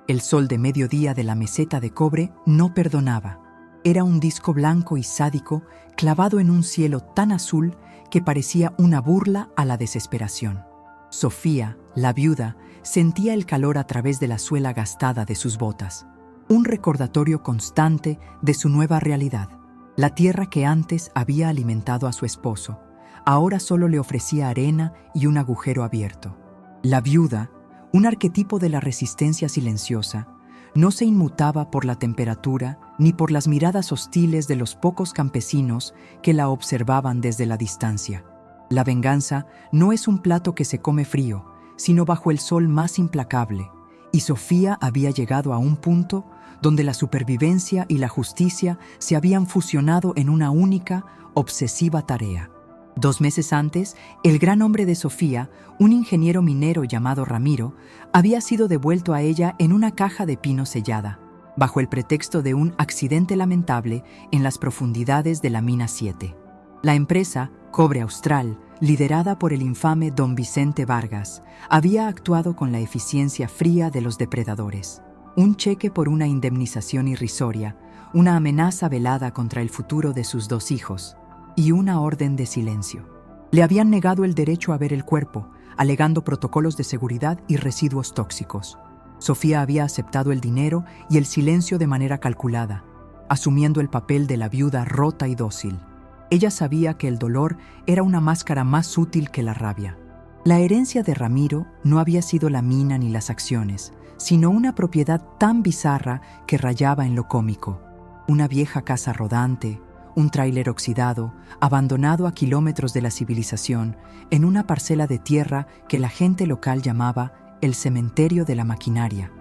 El sol de mediodía de la meseta de cobre no perdonaba. Era un disco blanco y sádico clavado en un cielo tan azul que parecía una burla a la desesperación. Sofía, la viuda, sentía el calor a través de la suela gastada de sus botas. Un recordatorio constante de su nueva realidad. La tierra que antes había alimentado a su esposo, ahora solo le ofrecía arena y un agujero abierto. La viuda, un arquetipo de la resistencia silenciosa, no se inmutaba por la temperatura ni por las miradas hostiles de los pocos campesinos que la observaban desde la distancia. La venganza no es un plato que se come frío, sino bajo el sol más implacable, y Sofía había llegado a un punto donde la supervivencia y la justicia se habían fusionado en una única, obsesiva tarea. 2 meses antes, el gran hombre de Sofía, un ingeniero minero llamado Ramiro, había sido devuelto a ella en una caja de pino sellada, bajo el pretexto de un accidente lamentable en las profundidades de la mina 7. La empresa, Cobre Austral, liderada por el infame don Vicente Vargas, había actuado con la eficiencia fría de los depredadores. Un cheque por una indemnización irrisoria, una amenaza velada contra el futuro de sus 2 hijos, y una orden de silencio. Le habían negado el derecho a ver el cuerpo, alegando protocolos de seguridad y residuos tóxicos. Sofía había aceptado el dinero y el silencio de manera calculada, asumiendo el papel de la viuda rota y dócil. Ella sabía que el dolor era una máscara más útil que la rabia. La herencia de Ramiro no había sido la mina ni las acciones, sino una propiedad tan bizarra que rayaba en lo cómico. Una vieja casa rodante, un tráiler oxidado, abandonado a kilómetros de la civilización, en una parcela de tierra que la gente local llamaba el cementerio de la maquinaria.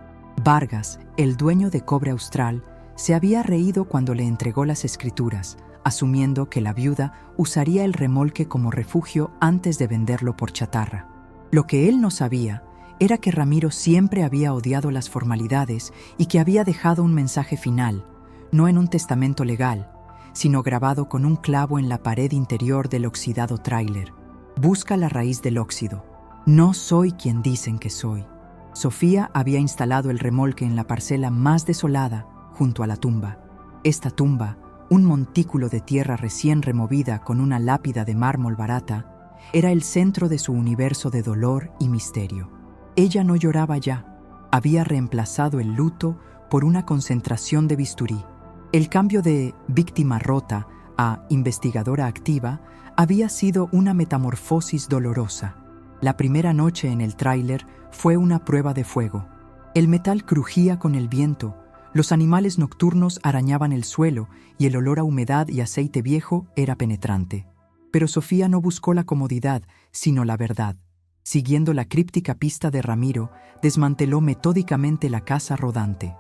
Vargas, el dueño de Cobre Austral, se había reído cuando le entregó las escrituras, asumiendo que la viuda usaría el remolque como refugio antes de venderlo por chatarra. Lo que él no sabía era que Ramiro siempre había odiado las formalidades y que había dejado un mensaje final, no en un testamento legal, sino grabado con un clavo en la pared interior del oxidado tráiler. Busca la raíz del óxido. No soy quien dicen que soy. Sofía había instalado el remolque en la parcela más desolada, junto a la tumba. Esta tumba, un montículo de tierra recién removida con una lápida de mármol barata, era el centro de su universo de dolor y misterio. Ella no lloraba ya. Había reemplazado el luto por una concentración de bisturí. El cambio de víctima rota a investigadora activa había sido una metamorfosis dolorosa. La primera noche en el tráiler fue una prueba de fuego. El metal crujía con el viento, los animales nocturnos arañaban el suelo y el olor a humedad y aceite viejo era penetrante. Pero Sofía no buscó la comodidad, sino la verdad. Siguiendo la críptica pista de Ramiro, desmanteló metódicamente la casa rodante.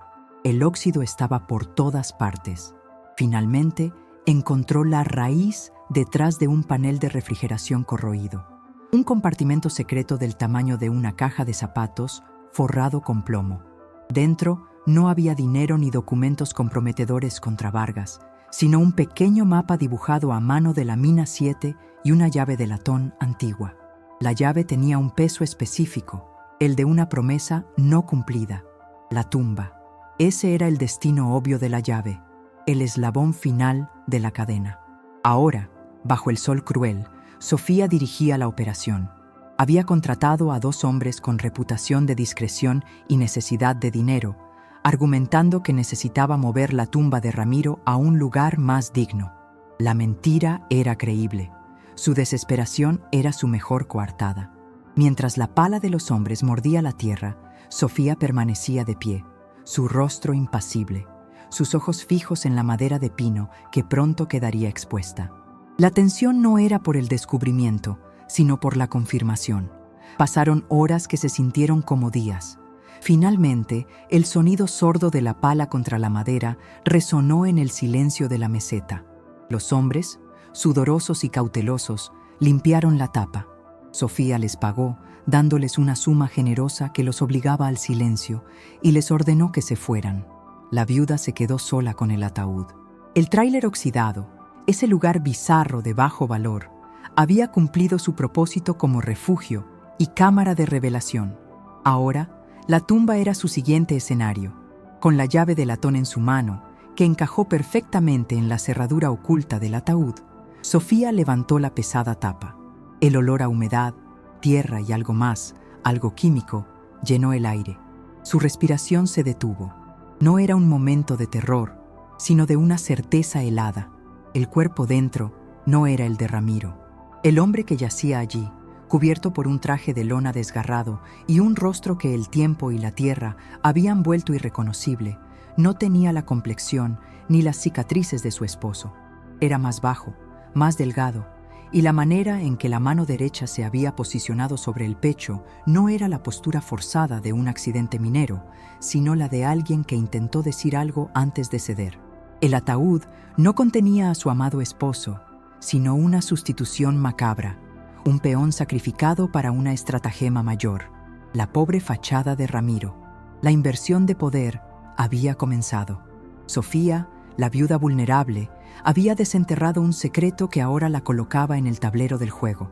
El óxido estaba por todas partes. Finalmente, encontró la raíz detrás de un panel de refrigeración corroído. Un compartimento secreto del tamaño de una caja de zapatos forrado con plomo. Dentro no había dinero ni documentos comprometedores contra Vargas, sino un pequeño mapa dibujado a mano de la mina 7 y una llave de latón antigua. La llave tenía un peso específico, el de una promesa no cumplida, la tumba. Ese era el destino obvio de la llave, el eslabón final de la cadena. Ahora, bajo el sol cruel, Sofía dirigía la operación. Había contratado a 2 hombres con reputación de discreción y necesidad de dinero, argumentando que necesitaba mover la tumba de Ramiro a un lugar más digno. La mentira era creíble. Su desesperación era su mejor coartada. Mientras la pala de los hombres mordía la tierra, Sofía permanecía de pie, su rostro impasible, sus ojos fijos en la madera de pino que pronto quedaría expuesta. La tensión no era por el descubrimiento, sino por la confirmación. Pasaron horas que se sintieron como días. Finalmente, el sonido sordo de la pala contra la madera resonó en el silencio de la meseta. Los hombres, sudorosos y cautelosos, limpiaron la tapa. Sofía les pagó, dándoles una suma generosa que los obligaba al silencio, y les ordenó que se fueran. La viuda se quedó sola con el ataúd. El tráiler oxidado, ese lugar bizarro de bajo valor, había cumplido su propósito como refugio y cámara de revelación. Ahora, La tumba era su siguiente escenario. Con la llave de latón en su mano, que encajó perfectamente en la cerradura oculta del ataúd, Sofía levantó la pesada tapa. El olor a humedad, tierra y algo más, algo químico, llenó el aire. Su respiración se detuvo. No era un momento de terror, sino de una certeza helada. El cuerpo dentro no era el de Ramiro. El hombre que yacía allí, cubierto por un traje de lona desgarrado y un rostro que el tiempo y la tierra habían vuelto irreconocible, no tenía la complexión ni las cicatrices de su esposo. Era más bajo, más delgado, y la manera en que la mano derecha se había posicionado sobre el pecho no era la postura forzada de un accidente minero, sino la de alguien que intentó decir algo antes de ceder. El ataúd no contenía a su amado esposo, sino una sustitución macabra, un peón sacrificado para una estratagema mayor, la pobre fachada de Ramiro. La inversión de poder había comenzado. Sofía, la viuda vulnerable, había desenterrado un secreto que ahora la colocaba en el tablero del juego.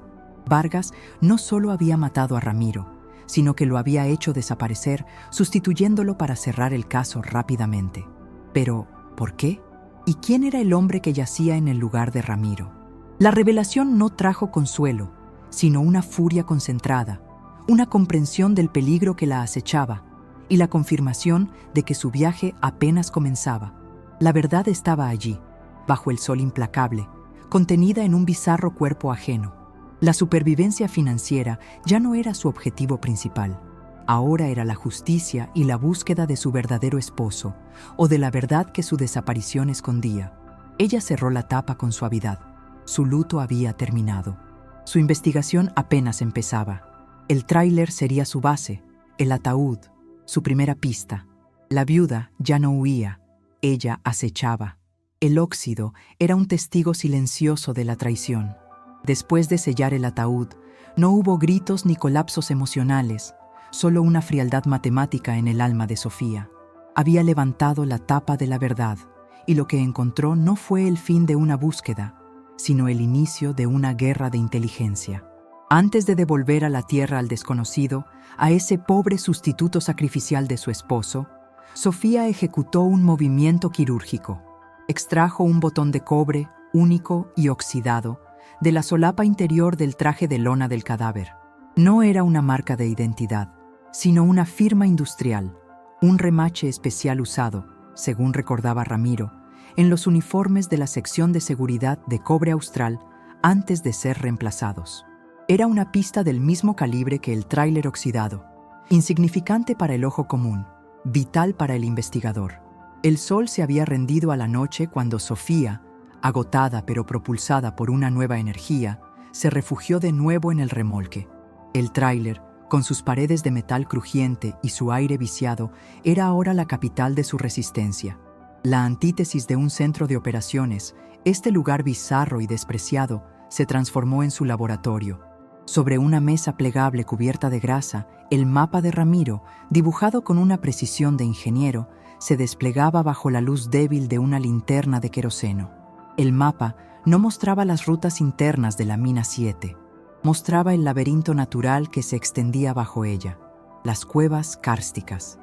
Vargas no solo había matado a Ramiro, sino que lo había hecho desaparecer, sustituyéndolo para cerrar el caso rápidamente. Pero, ¿por qué? ¿Y quién era el hombre que yacía en el lugar de Ramiro? La revelación no trajo consuelo, sino una furia concentrada, una comprensión del peligro que la acechaba y la confirmación de que su viaje apenas comenzaba. La verdad estaba allí, bajo el sol implacable, contenida en un bizarro cuerpo ajeno. La supervivencia financiera ya no era su objetivo principal. Ahora era la justicia y la búsqueda de su verdadero esposo, o de la verdad que su desaparición escondía. Ella cerró la tapa con suavidad. Su luto había terminado. Su investigación apenas empezaba. El tráiler sería su base, el ataúd, su primera pista. La viuda ya no huía, ella acechaba. El óxido era un testigo silencioso de la traición. Después de sellar el ataúd, no hubo gritos ni colapsos emocionales, solo una frialdad matemática en el alma de Sofía. Había levantado la tapa de la verdad, y lo que encontró no fue el fin de una búsqueda, sino el inicio de una guerra de inteligencia. Antes de devolver a la tierra al desconocido, a ese pobre sustituto sacrificial de su esposo, Sofía ejecutó un movimiento quirúrgico. Extrajo un botón de cobre, único y oxidado, de la solapa interior del traje de lona del cadáver. No era una marca de identidad, sino una firma industrial, un remache especial usado, según recordaba Ramiro, en los uniformes de la sección de seguridad de Cobre Austral antes de ser reemplazados. Era una pista del mismo calibre que el tráiler oxidado, insignificante para el ojo común, vital para el investigador. El sol se había rendido a la noche cuando Sofía, agotada pero propulsada por una nueva energía, se refugió de nuevo en el remolque. El tráiler, con sus paredes de metal crujiente y su aire viciado, era ahora la capital de su resistencia. La antítesis de un centro de operaciones, este lugar bizarro y despreciado, se transformó en su laboratorio. Sobre una mesa plegable cubierta de grasa, el mapa de Ramiro, dibujado con una precisión de ingeniero, se desplegaba bajo la luz débil de una linterna de queroseno. El mapa no mostraba las rutas internas de la mina 7. Mostraba el laberinto natural que se extendía bajo ella, las cuevas kársticas.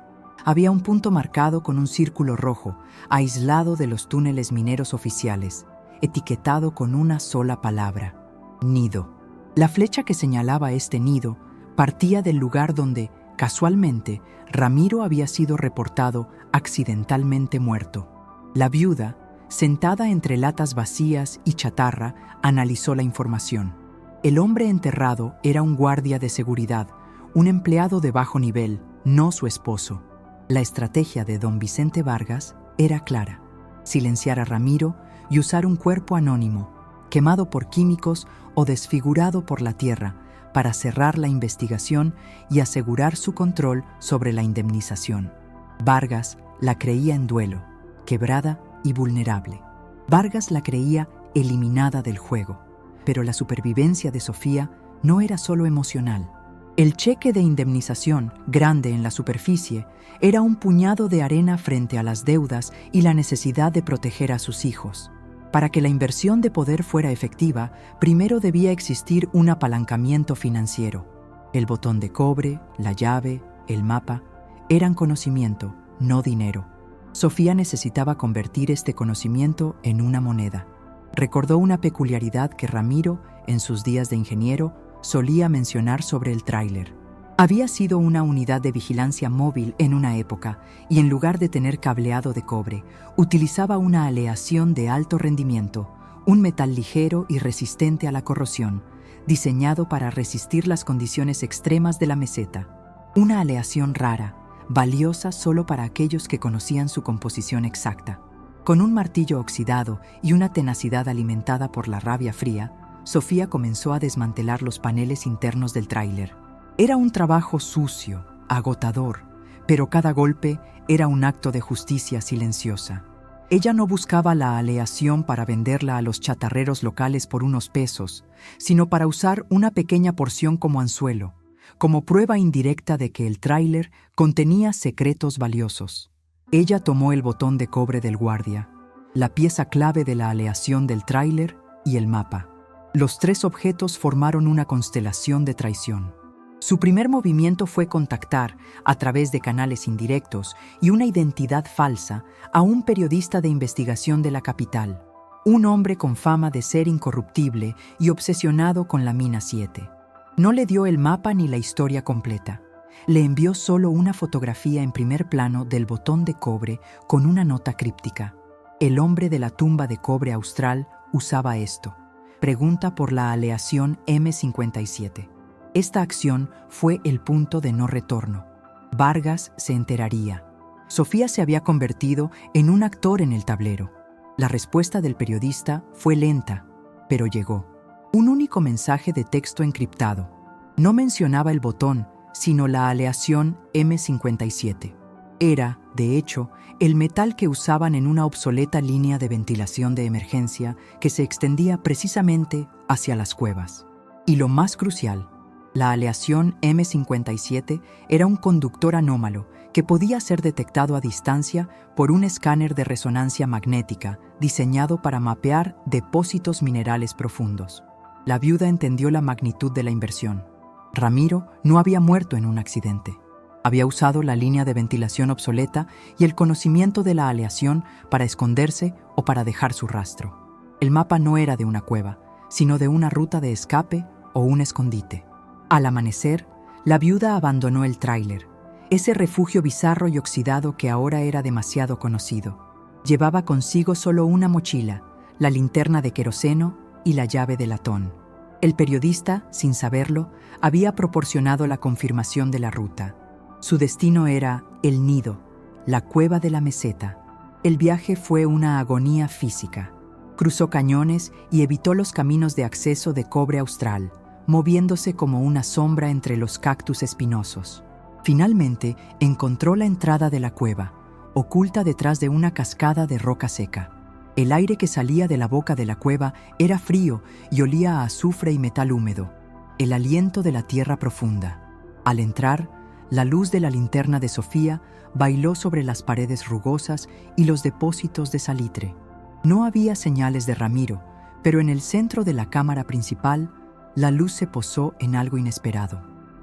Había un punto marcado con un círculo rojo, aislado de los túneles mineros oficiales, etiquetado con una sola palabra: nido. La flecha que señalaba este nido partía del lugar donde, casualmente, Ramiro había sido reportado accidentalmente muerto. La viuda, sentada entre latas vacías y chatarra, analizó la información. El hombre enterrado era un guardia de seguridad, un empleado de bajo nivel, no su esposo. La estrategia de don Vicente Vargas era clara: silenciar a Ramiro y usar un cuerpo anónimo, quemado por químicos o desfigurado por la tierra, para cerrar la investigación y asegurar su control sobre la indemnización. Vargas la creía en duelo, quebrada y vulnerable. Vargas la creía eliminada del juego, pero la supervivencia de Sofía no era solo emocional. El cheque de indemnización, grande en la superficie, era un puñado de arena frente a las deudas y la necesidad de proteger a sus hijos. Para que la inversión de poder fuera efectiva, primero debía existir un apalancamiento financiero. El botón de cobre, la llave, el mapa, Eran conocimiento, no dinero. Sofía necesitaba convertir este conocimiento en una moneda. Recordó una peculiaridad que Ramiro, en sus días de ingeniero, solía mencionar sobre el tráiler. Había sido una unidad de vigilancia móvil en una época y en lugar de tener cableado de cobre, utilizaba una aleación de alto rendimiento, un metal ligero y resistente a la corrosión, diseñado para resistir las condiciones extremas de la meseta. Una aleación rara, valiosa solo para aquellos que conocían su composición exacta. Con un martillo oxidado y una tenacidad alimentada por la rabia fría, Sofía comenzó a desmantelar los paneles internos del tráiler. Era un trabajo sucio, agotador, pero cada golpe era un acto de justicia silenciosa. Ella no buscaba la aleación para venderla a los chatarreros locales por unos pesos, sino para usar una pequeña porción como anzuelo, como prueba indirecta de que el tráiler contenía secretos valiosos. Ella tomó el botón de cobre del guardia, la pieza clave de la aleación del tráiler y el mapa. Los tres objetos formaron una constelación de traición. Su primer movimiento fue contactar, a través de canales indirectos y una identidad falsa, a un periodista de investigación de la capital, un hombre con fama de ser incorruptible y obsesionado con la Mina 7. No le dio el mapa ni la historia completa. Le envió solo una fotografía en primer plano del botón de cobre con una nota críptica. El hombre de la tumba de cobre austral usaba esto. Pregunta por la aleación M57. Esta acción fue el punto de no retorno. Vargas se enteraría. Sofía se había convertido en un actor en el tablero. La respuesta del periodista fue lenta, pero llegó. Un único mensaje de texto encriptado. No mencionaba el botón, sino la aleación M57. Era, de hecho, el metal que usaban en una obsoleta línea de ventilación de emergencia que se extendía precisamente hacia las cuevas. Y lo más crucial, la aleación M57 era un conductor anómalo que podía ser detectado a distancia por un escáner de resonancia magnética diseñado para mapear depósitos minerales profundos. La viuda entendió la magnitud de la inversión. Ramiro no había muerto en un accidente. Había usado la línea de ventilación obsoleta y el conocimiento de la aleación para esconderse o para dejar su rastro. El mapa no era de una cueva, sino de una ruta de escape o un escondite. Al amanecer, la viuda abandonó el tráiler, ese refugio bizarro y oxidado que ahora era demasiado conocido. Llevaba consigo solo una mochila, la linterna de queroseno y la llave de latón. El periodista, sin saberlo, había proporcionado la confirmación de la ruta. Su destino era el nido, la cueva de la meseta. El viaje fue una agonía física. Cruzó cañones y evitó los caminos de acceso de cobre austral, moviéndose como una sombra entre los cactus espinosos. Finalmente, encontró la entrada de la cueva, oculta detrás de una cascada de roca seca. El aire que salía de la boca de la cueva era frío y olía a azufre y metal húmedo, el aliento de la tierra profunda. Al entrar, la luz de la linterna de Sofía bailó sobre las paredes rugosas y los depósitos de salitre. No había señales de Ramiro, pero en el centro de la cámara principal, la luz se posó en algo inesperado.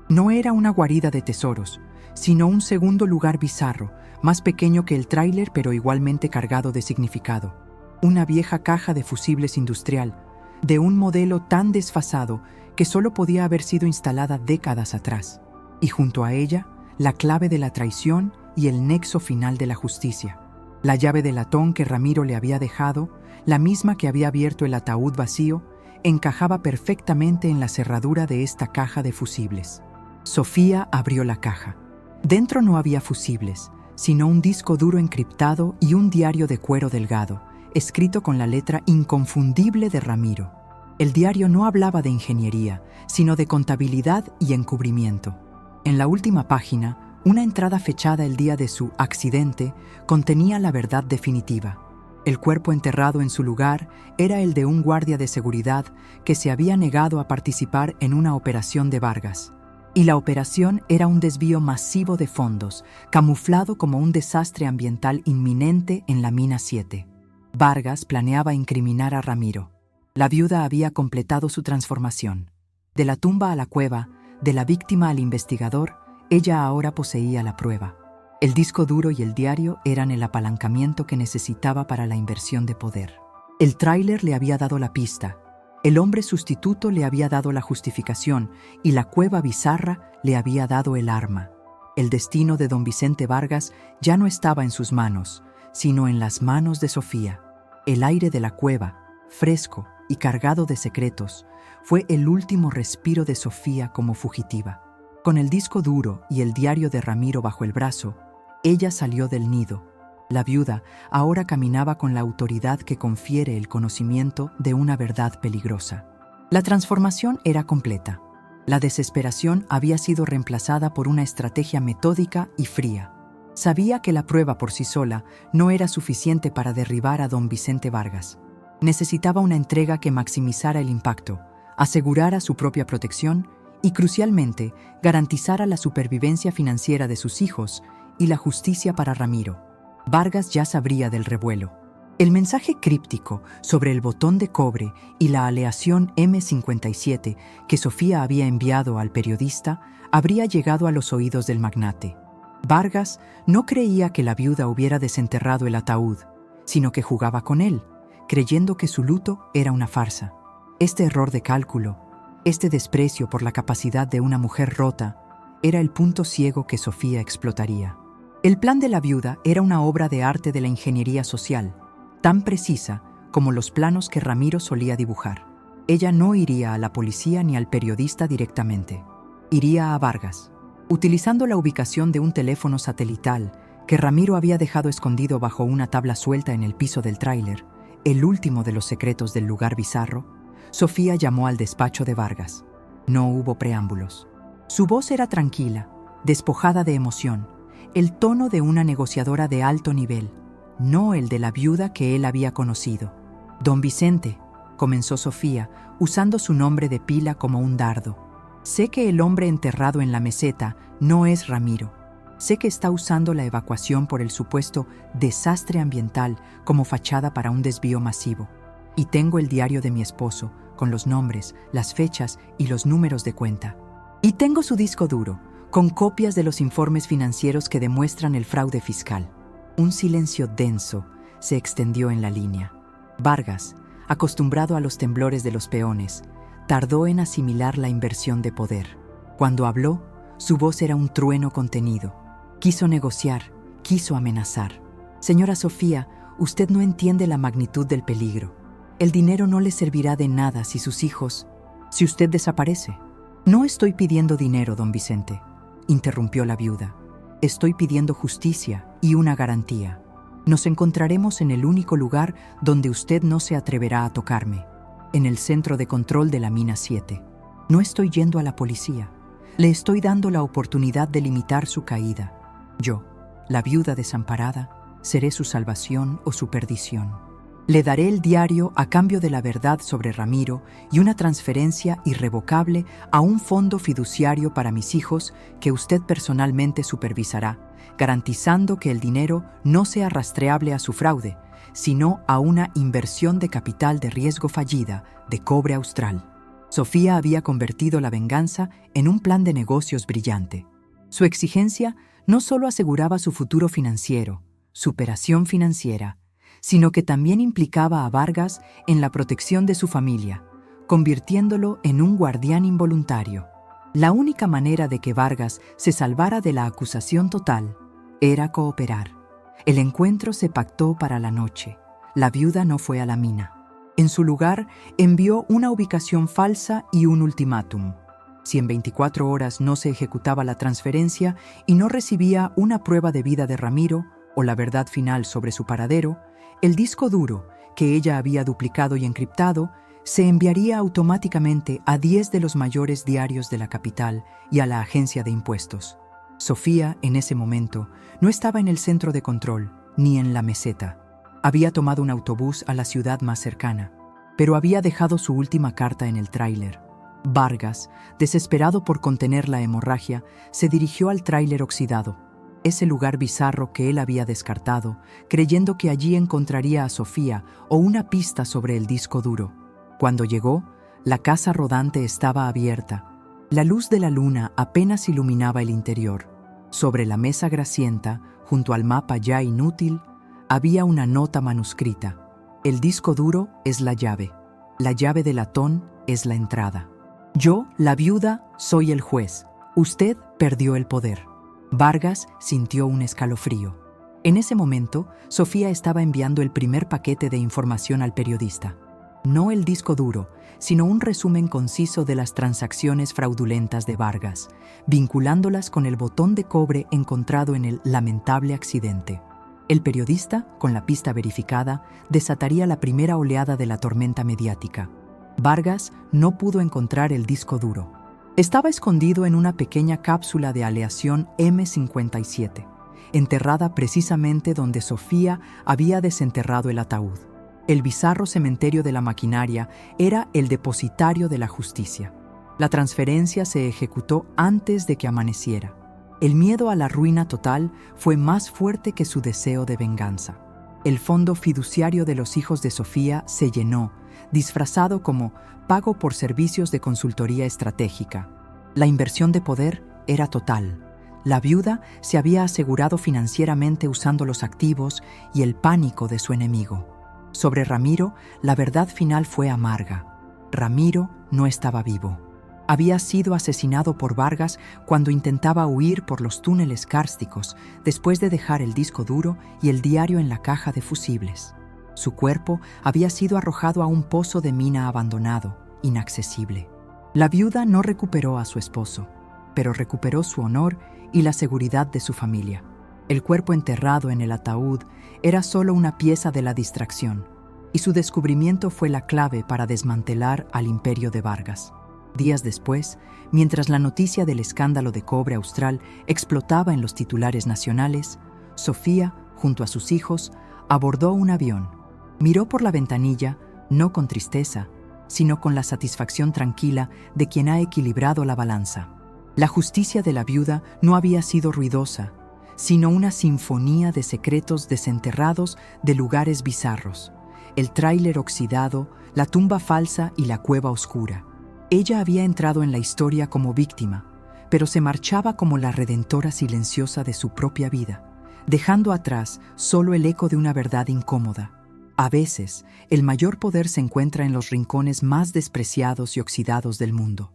No era una guarida de tesoros, sino un segundo lugar bizarro, más pequeño que el tráiler pero igualmente cargado de significado. Una vieja caja de fusibles industrial, de un modelo tan desfasado que solo podía haber sido instalada décadas atrás. Y junto a ella, la clave de la traición y el nexo final de la justicia. La llave de latón que Ramiro le había dejado, la misma que había abierto el ataúd vacío, encajaba perfectamente en la cerradura de esta caja de fusibles. Sofía abrió la caja. Dentro no había fusibles, sino un disco duro encriptado y un diario de cuero delgado, escrito con la letra inconfundible de Ramiro. El diario no hablaba de ingeniería, sino de contabilidad y encubrimiento. En la última página, una entrada fechada el día de su accidente contenía la verdad definitiva. El cuerpo enterrado en su lugar era el de un guardia de seguridad que se había negado a participar en una operación de Vargas. Y la operación era un desvío masivo de fondos, camuflado como un desastre ambiental inminente en la Mina 7. Vargas planeaba incriminar a Ramiro. La viuda había completado su transformación. De la tumba a la cueva, de la víctima al investigador, ella ahora poseía la prueba. El disco duro y el diario eran el apalancamiento que necesitaba para la inversión de poder. El tráiler le había dado la pista, el hombre sustituto le había dado la justificación y la cueva bizarra le había dado el arma. El destino de don Vicente Vargas ya no estaba en sus manos, sino en las manos de Sofía. El aire de la cueva, fresco y cargado de secretos, fue el último respiro de Sofía como fugitiva. Con el disco duro y el diario de Ramiro bajo el brazo, ella salió del nido. La viuda ahora caminaba con la autoridad que confiere el conocimiento de una verdad peligrosa. La transformación era completa. La desesperación había sido reemplazada por una estrategia metódica y fría. Sabía que la prueba por sí sola no era suficiente para derribar a don Vicente Vargas. Necesitaba una entrega que maximizara el impacto, asegurara su propia protección y, crucialmente, garantizara la supervivencia financiera de sus hijos y la justicia para Ramiro. Vargas ya sabría del revuelo. El mensaje críptico sobre el botón de cobre y la aleación M57 que Sofía había enviado al periodista habría llegado a los oídos del magnate. Vargas no creía que la viuda hubiera desenterrado el ataúd, sino que jugaba con él, creyendo que su luto era una farsa. Este error de cálculo, este desprecio por la capacidad de una mujer rota, era el punto ciego que Sofía explotaría. El plan de la viuda era una obra de arte de la ingeniería social, tan precisa como los planos que Ramiro solía dibujar. Ella no iría a la policía ni al periodista directamente. Iría a Vargas, utilizando la ubicación de un teléfono satelital que Ramiro había dejado escondido bajo una tabla suelta en el piso del tráiler, el último de los secretos del lugar bizarro. Sofía llamó al despacho de Vargas. No hubo preámbulos. Su voz era tranquila, despojada de emoción, el tono de una negociadora de alto nivel, no el de la viuda que él había conocido. «Don Vicente», comenzó Sofía, usando su nombre de pila como un dardo. «Sé que el hombre enterrado en la meseta no es Ramiro. Sé que está usando la evacuación por el supuesto desastre ambiental como fachada para un desvío masivo. Y tengo el diario de mi esposo, con los nombres, las fechas y los números de cuenta. Y tengo su disco duro, con copias de los informes financieros que demuestran el fraude fiscal». Un silencio denso se extendió en la línea. Vargas, acostumbrado a los temblores de los peones, tardó en asimilar la inversión de poder. Cuando habló, su voz era un trueno contenido. Quiso negociar, quiso amenazar. «Señora Sofía, usted no entiende la magnitud del peligro. El dinero no le servirá de nada si usted desaparece». «No estoy pidiendo dinero, don Vicente», interrumpió la viuda. «Estoy pidiendo justicia y una garantía. Nos encontraremos en el único lugar donde usted no se atreverá a tocarme, en el centro de control de la mina 7. No estoy yendo a la policía. Le estoy dando la oportunidad de limitar su caída. Yo, la viuda desamparada, seré su salvación o su perdición. Le daré el diario a cambio de la verdad sobre Ramiro y una transferencia irrevocable a un fondo fiduciario para mis hijos que usted personalmente supervisará, garantizando que el dinero no sea rastreable a su fraude, sino a una inversión de capital de riesgo fallida de cobre austral». Sofía había convertido la venganza en un plan de negocios brillante. Su exigencia no solo aseguraba su futuro financiero, superación financiera, sino que también implicaba a Vargas en la protección de su familia, convirtiéndolo en un guardián involuntario. La única manera de que Vargas se salvara de la acusación total era cooperar. El encuentro se pactó para la noche. La viuda no fue a la mina. En su lugar, envió una ubicación falsa y un ultimátum. Si en 24 horas no se ejecutaba la transferencia y no recibía una prueba de vida de Ramiro o la verdad final sobre su paradero, el disco duro, que ella había duplicado y encriptado, se enviaría automáticamente a 10 de los mayores diarios de la capital y a la agencia de impuestos. Sofía, en ese momento, no estaba en el centro de control, ni en la meseta. Había tomado un autobús a la ciudad más cercana, pero había dejado su última carta en el tráiler. Vargas, desesperado por contener la hemorragia, se dirigió al tráiler oxidado, ese lugar bizarro que él había descartado, creyendo que allí encontraría a Sofía o una pista sobre el disco duro. Cuando llegó, la casa rodante estaba abierta. La luz de la luna apenas iluminaba el interior. Sobre la mesa grasienta, junto al mapa ya inútil, había una nota manuscrita. El disco duro es la llave de latón es la entrada. Yo, la viuda, soy el juez. Usted perdió el poder. Vargas sintió un escalofrío. En ese momento, Sofía estaba enviando el primer paquete de información al periodista. No el disco duro, sino un resumen conciso de las transacciones fraudulentas de Vargas, vinculándolas con el botón de cobre encontrado en el lamentable accidente. El periodista, con la pista verificada, desataría la primera oleada de la tormenta mediática. Vargas no pudo encontrar el disco duro. Estaba escondido en una pequeña cápsula de aleación M57, enterrada precisamente donde Sofía había desenterrado el ataúd. El bizarro cementerio de la maquinaria era el depositario de la justicia. La transferencia se ejecutó antes de que amaneciera. El miedo a la ruina total fue más fuerte que su deseo de venganza. El fondo fiduciario de los hijos de Sofía se llenó, disfrazado como pago por servicios de consultoría estratégica. La inversión de poder era total. La viuda se había asegurado financieramente usando los activos y el pánico de su enemigo. Sobre Ramiro, la verdad final fue amarga. Ramiro no estaba vivo. Había sido asesinado por Vargas cuando intentaba huir por los túneles kársticos después de dejar el disco duro y el diario en la caja de fusibles. Su cuerpo había sido arrojado a un pozo de mina abandonado, inaccesible. La viuda no recuperó a su esposo, pero recuperó su honor y la seguridad de su familia. El cuerpo enterrado en el ataúd era solo una pieza de la distracción, y su descubrimiento fue la clave para desmantelar al imperio de Vargas. Días después, mientras la noticia del escándalo de cobre austral explotaba en los titulares nacionales, Sofía, junto a sus hijos, abordó un avión. Miró por la ventanilla, no con tristeza, sino con la satisfacción tranquila de quien ha equilibrado la balanza. La justicia de la viuda no había sido ruidosa, sino una sinfonía de secretos desenterrados de lugares bizarros. El tráiler oxidado, la tumba falsa y la cueva oscura. Ella había entrado en la historia como víctima, pero se marchaba como la redentora silenciosa de su propia vida, dejando atrás solo el eco de una verdad incómoda. A veces, el mayor poder se encuentra en los rincones más despreciados y oxidados del mundo.